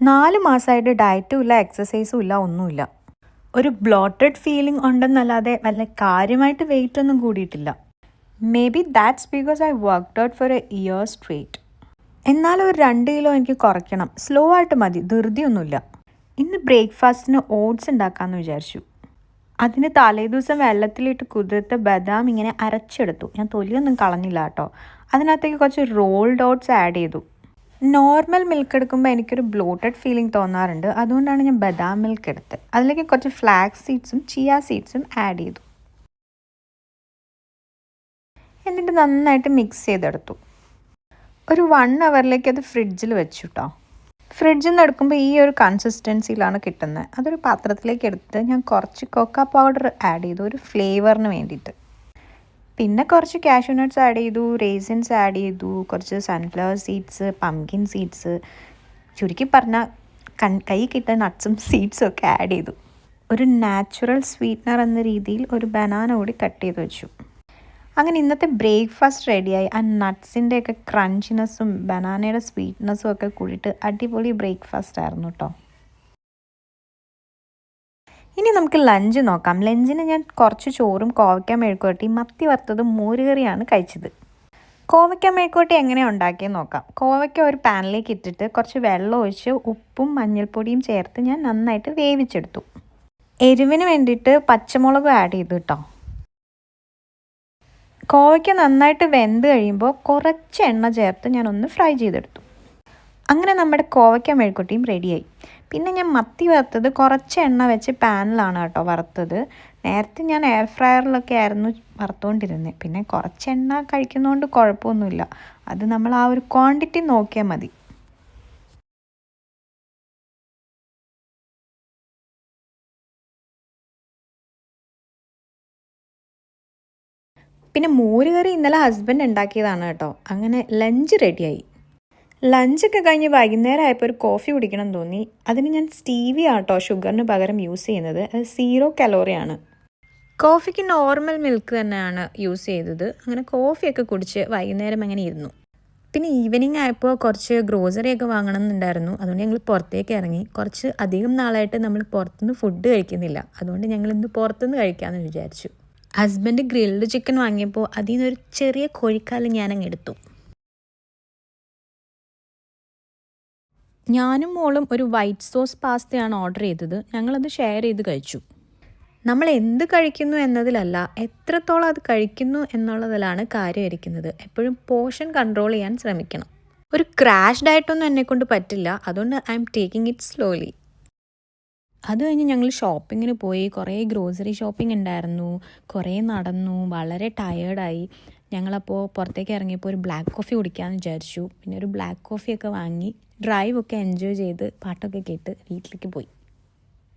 4 മാസമായിട്ട് ഡയറ്റും ഇല്ല, എക്സസൈസും ഇല്ല, ഒന്നുമില്ല. ഒരു ബ്ലോട്ടഡ് ഫീലിംഗ് ഉണ്ടെന്നല്ലാതെ വല്ല കാര്യമായിട്ട് വെയിറ്റ് ഒന്നും കൂടിയിട്ടില്ല. Maybe that's because I worked out for a year straight. എന്നാലും ഒരു 2 കിലോ എനിക്ക് കുറയ്ക്കണം. സ്ലോ ആയിട്ട് മതി, ധൃതിയൊന്നുമില്ല. ഇന്ന് ബ്രേക്ക്ഫാസ്റ്റിന് ഓട്സ് ഉണ്ടാക്കാമെന്ന് വിചാരിച്ചു. അതിന് തലേദിവസം വെള്ളത്തിലിട്ട് കുതിർത്ത് ബദാം ഇങ്ങനെ അരച്ചെടുത്തു. ഞാൻ തൊലിയൊന്നും കളഞ്ഞില്ല കേട്ടോ. അതിനകത്തേക്ക് കുറച്ച് റോൾഡ് ഓട്സ് ആഡ് ചെയ്തു. നോർമൽ മിൽക്ക് എടുക്കുമ്പോൾ എനിക്കൊരു ബ്ലോട്ടഡ് ഫീലിംഗ് തോന്നാറുണ്ട്. അതുകൊണ്ടാണ് ഞാൻ ബദാം മിൽക്ക് എടുത്തത്. അതിലേക്ക് കുറച്ച് ഫ്ലാക്സ് സീഡ്സും ചിയ സീഡ്സും ആഡ് ചെയ്തു. എന്നിട്ട് നന്നായിട്ട് മിക്സ് ചെയ്തെടുത്തു. ഒരു 1 അവറിലേക്ക് അത് ഫ്രിഡ്ജിൽ വെച്ചു കേട്ടോ. ഫ്രിഡ്ജിൽ നിന്ന് എടുക്കുമ്പോൾ ഈ ഒരു കൺസിസ്റ്റൻസിയിലാണ് കിട്ടുന്നത്. അതൊരു പാത്രത്തിലേക്ക് എടുത്ത് ഞാൻ കുറച്ച് കൊക്ക പൗഡർ ആഡ് ചെയ്തു, ഒരു ഫ്ലേവറിന് വേണ്ടിയിട്ട്. പിന്നെ കുറച്ച് കാഷ്യൂ നട്ട്സ് ആഡ് ചെയ്തു, റേസിൻസ് ആഡ് ചെയ്തു, കുറച്ച് സൺഫ്ലവർ സീഡ്സ്, പംകിൻ സീഡ്സ്, ചുരുക്കി പറഞ്ഞാൽ കൈ കിട്ടുന്ന നട്ട്സും സീഡ്സും ഒക്കെ ആഡ് ചെയ്തു. ഒരു നാച്ചുറൽ സ്വീറ്റ്നർ എന്ന രീതിയിൽ ഒരു ബനാന കൂടി കട്ട് ചെയ്ത് വെച്ചു. അങ്ങനെ ഇന്നത്തെ ബ്രേക്ക്ഫാസ്റ്റ് റെഡിയായി. ആ നട്ട്സിൻ്റെയൊക്കെ ക്രഞ്ചിനെസ്സും ബനാനയുടെ സ്വീറ്റ്നെസ്സും ഒക്കെ കൂടിയിട്ട് അടിപൊളി ബ്രേക്ക്ഫാസ്റ്റ് ആയിരുന്നു കേട്ടോ. ഇനി നമുക്ക് ലഞ്ച് നോക്കാം. ലഞ്ചിന് ഞാൻ കുറച്ച് ചോറും കോവയ്ക്ക മെഴുക്കുവരട്ടിയും മത്തി വറുത്തതും മോരുകറിയാണ് കഴിച്ചത്. കോവയ്ക്ക മെഴുക്കുവരട്ടി എങ്ങനെയാണ് ഉണ്ടാക്കിയെന്ന് നോക്കാം. കോവയ്ക്ക ഒരു പാനിലേക്ക് ഇട്ടിട്ട് കുറച്ച് വെള്ളം ഒഴിച്ച് ഉപ്പും മഞ്ഞൾപ്പൊടിയും ചേർത്ത് ഞാൻ നന്നായിട്ട് വേവിച്ചെടുത്തു. എരിവിന് വേണ്ടിയിട്ട് പച്ചമുളക് ആഡ് ചെയ്തു കേട്ടോ. കോവയ്ക്ക നന്നായിട്ട് വെന്ത് കഴിയുമ്പോൾ കുറച്ച് എണ്ണ ചേർത്ത് ഞാനൊന്ന് ഫ്രൈ ചെയ്തെടുത്തു. അങ്ങനെ നമ്മുടെ കോവയ്ക്ക മെഴുക്കുവരട്ടിയും റെഡിയായി. പിന്നെ ഞാൻ മത്തി വറുത്തത് കുറച്ച് എണ്ണ വെച്ച് പാനിലാണ് കേട്ടോ വറുത്തത്. നേരത്തെ ഞാൻ എയർ ഫ്രയറിലൊക്കെ ആയിരുന്നു വറുത്തുകൊണ്ടിരുന്നത്. പിന്നെ കുറച്ച് എണ്ണ കഴിക്കുന്നതുകൊണ്ട് കുഴപ്പമൊന്നുമില്ല. അത് നമ്മൾ ആ ഒരു ക്വാണ്ടിറ്റി നോക്കിയാൽ മതി. പിന്നെ മോരുകറി ഇന്നലെ ഹസ്ബൻഡ് ഉണ്ടാക്കിയതാണ് കേട്ടോ. അങ്ങനെ ലഞ്ച് റെഡിയായി. ലഞ്ചൊക്കെ കഴിഞ്ഞ് വൈകുന്നേരം ആയപ്പോൾ ഒരു കോഫി കുടിക്കണം തോന്നി. അതിന് ഞാൻ സ്റ്റീവിയ ആട്ടോ ഷുഗറിന് പകരം യൂസ് ചെയ്യുന്നത്. അത് 0 കലോറിയാണ്. കോഫിക്ക് നോർമൽ മിൽക്ക് തന്നെയാണ് യൂസ് ചെയ്തത്. അങ്ങനെ കോഫിയൊക്കെ കുടിച്ച് വൈകുന്നേരം അങ്ങനെ ഇരുന്നു. പിന്നെ ഈവനിങ് ആയപ്പോൾ കുറച്ച് ഗ്രോസറിയൊക്കെ വാങ്ങണം എന്നുണ്ടായിരുന്നു. അതുകൊണ്ട് ഞങ്ങൾ പുറത്തേക്ക് ഇറങ്ങി. കുറച്ച് അധികം നാളായിട്ട് നമ്മൾ പുറത്തുനിന്ന് ഫുഡ് കഴിക്കുന്നില്ല. അതുകൊണ്ട് ഞങ്ങൾ ഇന്ന് പുറത്തുനിന്ന് കഴിക്കാമെന്ന് വിചാരിച്ചു. ഹസ്ബൻഡ് ഗ്രിൽഡ് ചിക്കൻ വാങ്ങിയപ്പോൾ അതിൽ നിന്നൊരു ചെറിയ കോഴിക്കാല് ഞാനങ്ങ് എടുത്തു. ഞാനും മോളും ഒരു വൈറ്റ് സോസ് പാസ്തയാണ് ഓർഡർ ചെയ്തത്. ഞങ്ങളത് ഷെയർ ചെയ്ത് കഴിച്ചു. നമ്മൾ എന്ത് കഴിക്കുന്നു എന്നതിലല്ല, എത്രത്തോളം അത് കഴിക്കുന്നു എന്നുള്ളതിലാണ് കാര്യം ഇരിക്കുന്നത്. എപ്പോഴും പോർഷൻ കൺട്രോൾ ചെയ്യാൻ ശ്രമിക്കണം. ഒരു ക്രാഷ് ഡയറ്റൊന്നും എന്നെക്കൊണ്ട് പറ്റില്ല. അതുകൊണ്ട് I am taking it slowly. അത് കഴിഞ്ഞ് ഞങ്ങൾ ഷോപ്പിങ്ങിന് പോയി. കുറേ ഗ്രോസറി ഷോപ്പിംഗ് ഉണ്ടായിരുന്നു. കുറേ നടന്നു, വളരെ ടയേർഡായി. ഞങ്ങളപ്പോൾ പുറത്തേക്ക് ഇറങ്ങിയപ്പോൾ ഒരു ബ്ലാക്ക് കോഫി കുടിക്കാമെന്ന് വിചാരിച്ചു. പിന്നെ ഒരു ബ്ലാക്ക് കോഫിയൊക്കെ വാങ്ങി ഡ്രൈവൊക്കെ എൻജോയ് ചെയ്ത് പാട്ടൊക്കെ കേട്ട് വീട്ടിലേക്ക് പോയി.